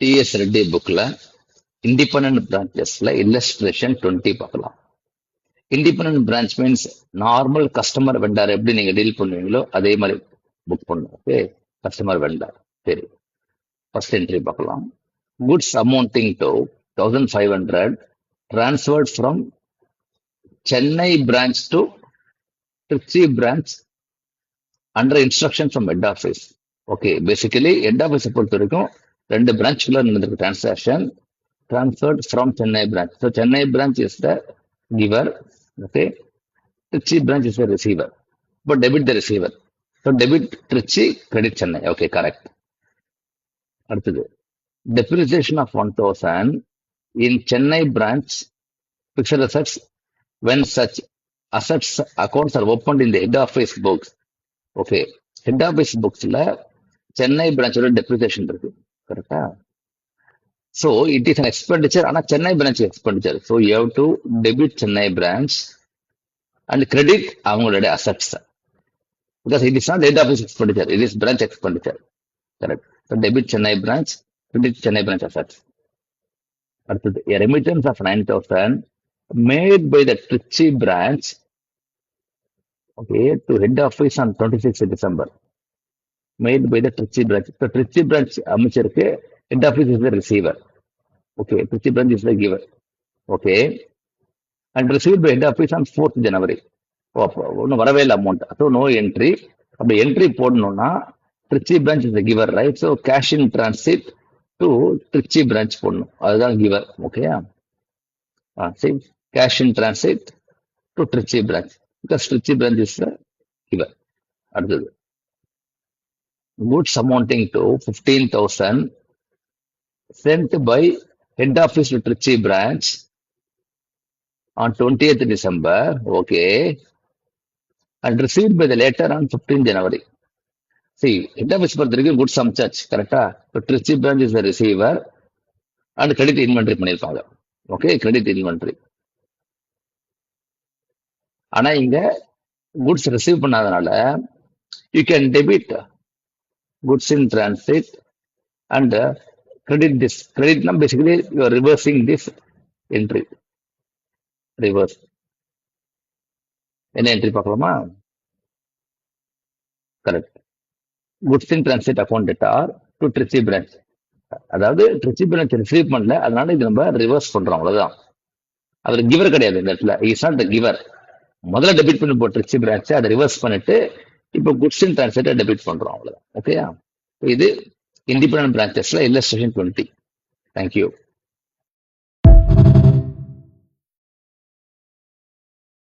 DS Reddy புக்ல independent பிரான்ச்சஸ்ல illustration 20 பார்க்கலாம். Independent branch means normal customer vendor எப்படி நீங்க டீல் பண்ணுவீங்களோ அதே மாதிரி புக் பண்ணும். Okay, customer vendor. சரி, ஃபர்ஸ்ட் என்ட்ரி பார்க்கலாம். Goods amounting to 1500 transferred from Chennai branch to Tiruchi branch under instruction from head office. ஓகே, பேசிக்கலி ஹெட் ஆஃபீஸை பொறுத்த வரைக்கும் ரெண்டு பிரான்ச்சுக்குள்ள நடந்திருக்கு transaction. transferred from Chennai branch. So Chennai branch is the giver. Okay. Trichy branch is the receiver. But debit the receiver. So debit Trichy, credit Chennai. Okay, correct. அடுத்தது depreciation of 1000 in Chennai branch fixed assets when such assets accounts are opened in the head office books. Okay, head office booksல சென்னை பிரான்ச்சோட depreciation இருக்கு. கரெக்டா? So it is an expenditure, ஆனா Chennai branch expenditure. So you have to debit Chennai branch and credit அவங்களுடைய assets. Because it is not head office expenditure, it is branch expenditure. Correct. So debit Chennai branch, credit Chennai branch assets. அடுத்தது a remittance of 9000 made by the Trichy branch, okay, to head office on 26th December. Made by the Trichy branch. So Trichy branch அமைச்சிருக்கு, head office is the receiver. Okay, Trichy branch is the giver. Okay, and received by head office on 4th January. ஒன்றும் வரவே இல்லை amount. So no entry. அப்படி entry போடணும்னா Trichy branch is giver, right? So cash in transit to Trichy branch போடணும், அதுதான் giver. ஓகேயா? சரி, cash in transit to Trichy branch because Trichy branch is giver. அடுத்தது goods amounting to 15,000 sent by head office to Trichy branch on 20th December, okay, and received by the later on 15th January. See, head office பொறுத்த வரைக்கும் goods அமிச்சாச்சு, கரெக்டா? இப்போ Trichy branch is the receiver and credit inventory பண்ணியிருப்பாங்க. ஓகே, credit inventory. ஆனா இங்க goods receive பண்ணாதனால you can debit goods in transit and credit this. Credit now basically you are reversing this entry. Reverse. என்ன entry பார்க்கலாமா? Correct. Goods in transit account debtor to Trichy branch. அதாவது Trichy branch receive பண்ணல, அதனால இது நம்ம reverse பண்றோம், அவ்வளவுதான். அவர் கிவர் கிடையாது இந்த இடத்துல. Is not the giver. முதல்ல டெபிட் பண்ணி போட்டு ட்ரிச்சி பிரான்ச் அதை ரிவர்ஸ் பண்ணிட்டு இப்போ குட்ஸ் இன் டிரான்சிட்டை டெபிட் பண்றோம், அவ்வளவுதான். ஓகேயா? இது இண்டிபெண்டன்ட் பிரான்ச்சஸ்ல இல்லஸ்ட்ரேஷன் 20. Thank you.